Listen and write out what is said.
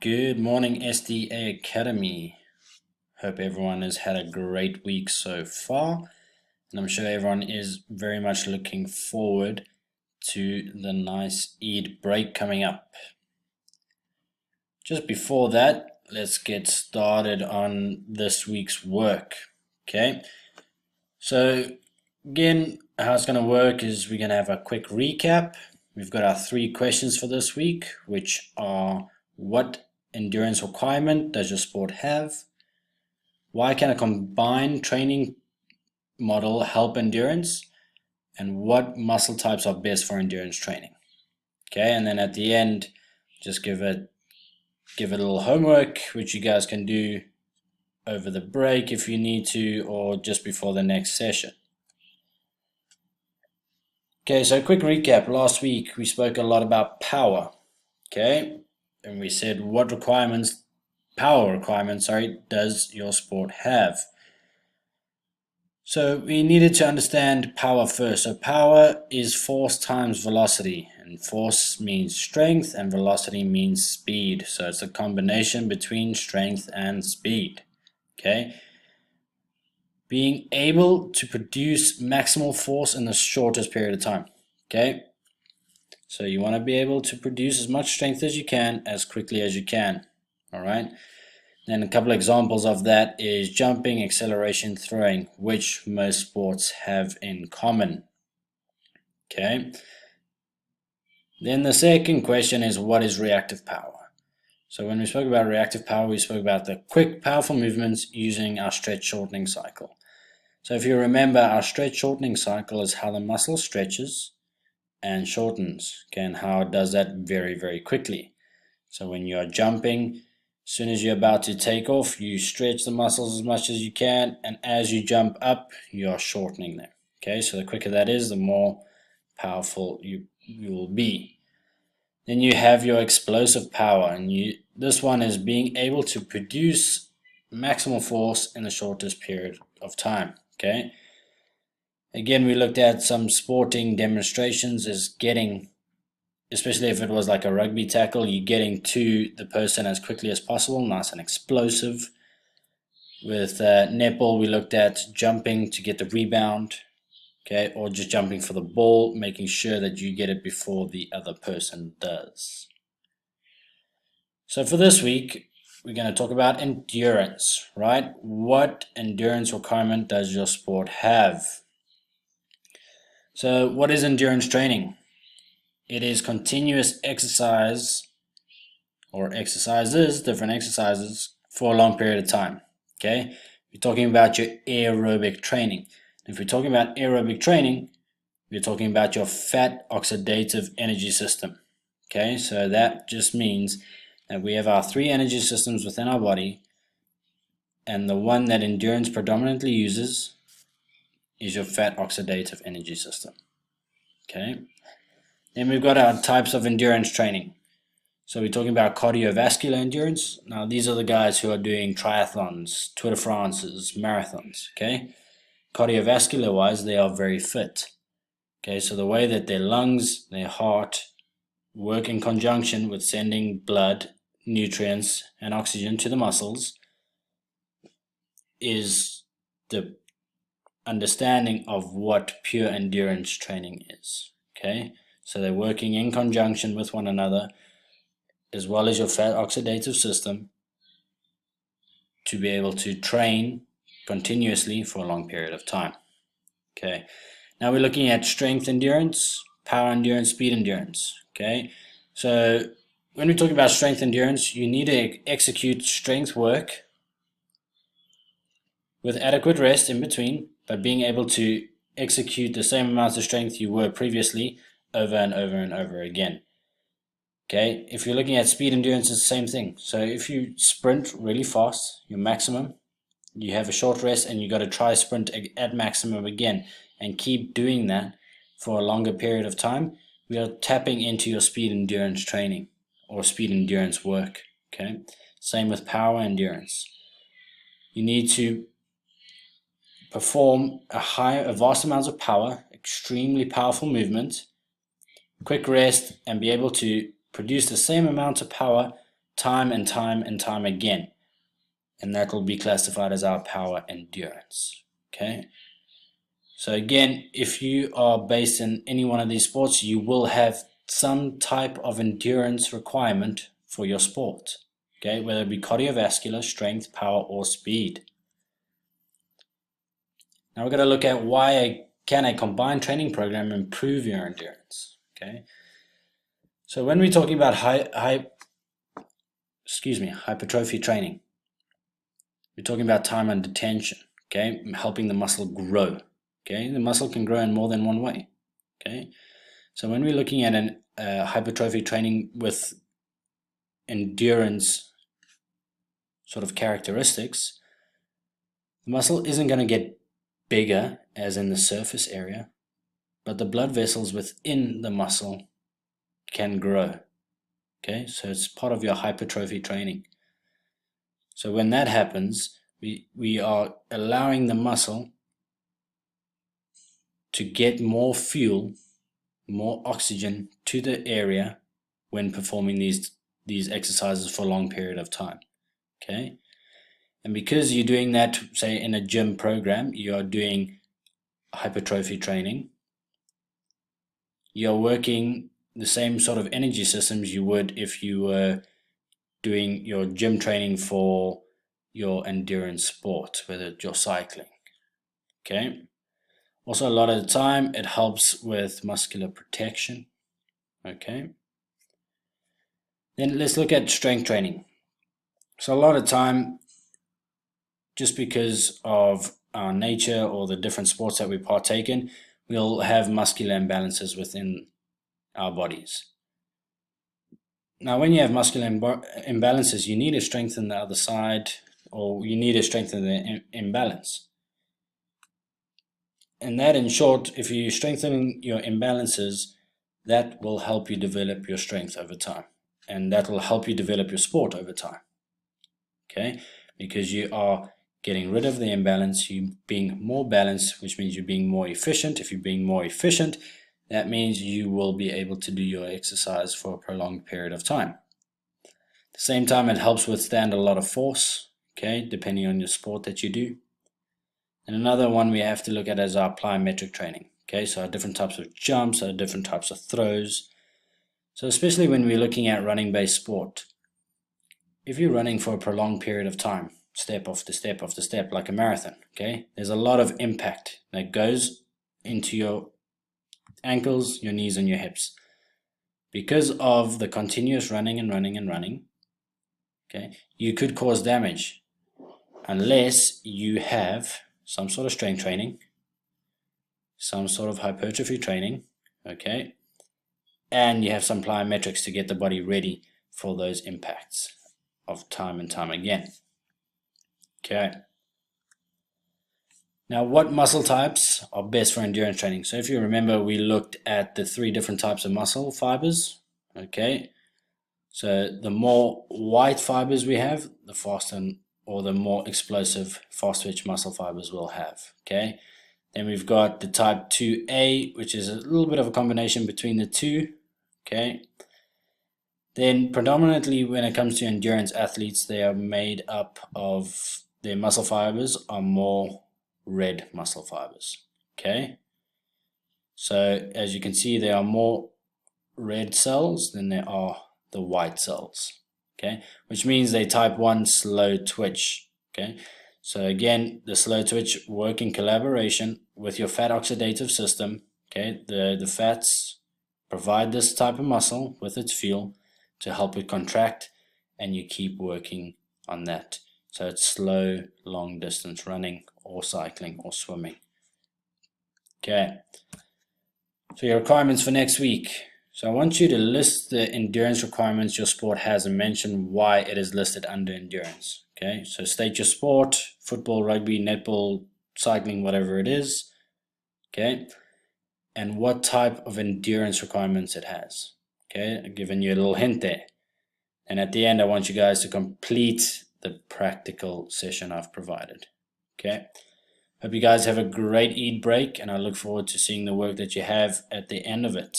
Good morning, SDA Academy. Hope everyone has had a great week so far, and I'm sure everyone is very much looking forward to the nice Eid break coming up. Just before that, let's get started on this week's work. Okay, so again, how it's going to work is we're going to have a quick recap. We've got our 3 questions for this week, which are: what endurance requirement does your sport have? Why can a combined training model help endurance? And what muscle types are best for endurance training? Okay, and then at the end, just give it a little homework, which you guys can do over the break if you need to, or just before the next session. Okay, so quick recap. Last week we spoke a lot about power. Okay, and we said what power requirements, does your sport have? So we needed to understand power first. So power is force times velocity, and force means strength and velocity means speed. So it's a combination between strength and speed. Okay, being able to produce maximal force in the shortest period of time. Okay, so you want to be able to produce as much strength as you can as quickly as you can. All right. Then a couple of examples of that is jumping, acceleration, throwing, which most sports have in common. Okay. Then the second question is, what is reactive power? So when we spoke about reactive power, we spoke about the quick, powerful movements using our stretch shortening cycle. So if you remember, our stretch shortening cycle is how the muscle stretches and shortens, okay, and how it does that very, very quickly. So when you are jumping, as soon as you're about to take off, you stretch the muscles as much as you can, and as you jump up, you are shortening them. Okay, so the quicker that is, the more powerful you will be. Then you have your explosive power, and this one is being able to produce maximal force in the shortest period of time. Okay. Again, we looked at some sporting demonstrations as getting, especially if it was like a rugby tackle, you're getting to the person as quickly as possible, nice and explosive. With netball, we looked at jumping to get the rebound, okay, or just jumping for the ball, making sure that you get it before the other person does. So for this week, we're going to talk about endurance, right? What endurance requirement does your sport have? So what is endurance training? It is continuous exercise or exercises, different exercises for a long period of time. Okay, we're talking about your aerobic training. If we're talking about aerobic training, we're talking about your fat oxidative energy system. Okay, so that just means that we have our 3 energy systems within our body, and the one that endurance predominantly uses is your fat oxidative energy system. Okay, then we've got our types of endurance training. So we're talking about cardiovascular endurance. Now these are the guys who are doing triathlons, Tour de France's, marathons. Okay, cardiovascular wise, they are very fit. Okay, so the way that their lungs, their heart work in conjunction with sending blood, nutrients, and oxygen to the muscles is the understanding of what pure endurance training is. Okay, so they're working in conjunction with one another, as well as your fat oxidative system, to be able to train continuously for a long period of time. Okay, now we're looking at strength endurance, power endurance, speed endurance. Okay, so when we talk about strength endurance, you need to execute strength work with adequate rest in between, but being able to execute the same amounts of strength you were previously over and over and over again. Okay, if you're looking at speed endurance, it's the same thing. So if you sprint really fast, your maximum, you have a short rest and you got to try sprint at maximum again and keep doing that for a longer period of time, we are tapping into your speed endurance training or speed endurance work. Okay, same with power endurance. You need to perform a vast amounts of power, extremely powerful movement, quick rest, and be able to produce the same amount of power time and time and time again. And that will be classified as our power endurance. Okay. So again, if you are based in any one of these sports, you will have some type of endurance requirement for your sport. Okay, whether it be cardiovascular, strength, power, or speed. Now we're going to look at why can a combined training program improve your endurance. Okay, so when we're talking about hypertrophy training, we're talking about time under tension. Okay, helping the muscle grow. Okay, the muscle can grow in more than one way. Okay, so when we're looking at an hypertrophy training with endurance sort of characteristics, the muscle isn't going to get bigger as in the surface area, but the blood vessels within the muscle can grow. Okay, so it's part of your hypertrophy training. So when that happens, we are allowing the muscle to get more fuel, more oxygen to the area when performing these exercises for a long period of time. Okay, and because you're doing that, say in a gym program, you are doing hypertrophy training, you're working the same sort of energy systems you would if you were doing your gym training for your endurance sport, whether you're cycling. Okay. Also, a lot of the time, it helps with muscular protection. Okay. Then let's look at strength training. So a lot of time, just because of our nature or the different sports that we partake in, we'll have muscular imbalances within our bodies. Now, when you have muscular imbalances, you need to strengthen the other side, or you need to strengthen the imbalance. And that, in short, if you strengthen your imbalances, that will help you develop your strength over time. And that will help you develop your sport over time. Okay? Because you are getting rid of the imbalance, you being more balanced, which means you're being more efficient. If you're being more efficient, that means you will be able to do your exercise for a prolonged period of time. At the same time, it helps withstand a lot of force, okay, depending on your sport that you do. And another one we have to look at is our plyometric training. Okay, so our different types of jumps, our different types of throws. So especially when we're looking at running-based sport, if you're running for a prolonged period of time, step after step after step, like a marathon, okay, there's a lot of impact that goes into your ankles, your knees, and your hips. Because of the continuous running and running and running, okay, you could cause damage unless you have some sort of strength training, some sort of hypertrophy training, okay, and you have some plyometrics to get the body ready for those impacts of time and time again. Okay. Now, what muscle types are best for endurance training? So if you remember, we looked at the 3 different types of muscle fibers. Okay. So the more white fibers we have, the faster or the more explosive fast twitch muscle fibers we'll have. Okay. Then we've got the type 2A, which is a little bit of a combination between the two. Okay. Then predominantly when it comes to endurance athletes, they are made up of, their muscle fibers are more red muscle fibers. Okay. So as you can see, there are more red cells than there are the white cells. Okay. Which means they type 1 slow twitch. Okay. So again, the slow twitch work in collaboration with your fat oxidative system. Okay. The fats provide this type of muscle with its fuel to help it contract, and you keep working on that. So it's slow, long distance running or cycling or swimming. Okay. So your requirements for next week. So I want you to list the endurance requirements your sport has and mention why it is listed under endurance. Okay. So state your sport, football, rugby, netball, cycling, whatever it is. Okay. And what type of endurance requirements it has. Okay, I've given you a little hint there. And at the end, I want you guys to complete the practical session I've provided. Okay, hope you guys have a great Eid break, and I look forward to seeing the work that you have at the end of it.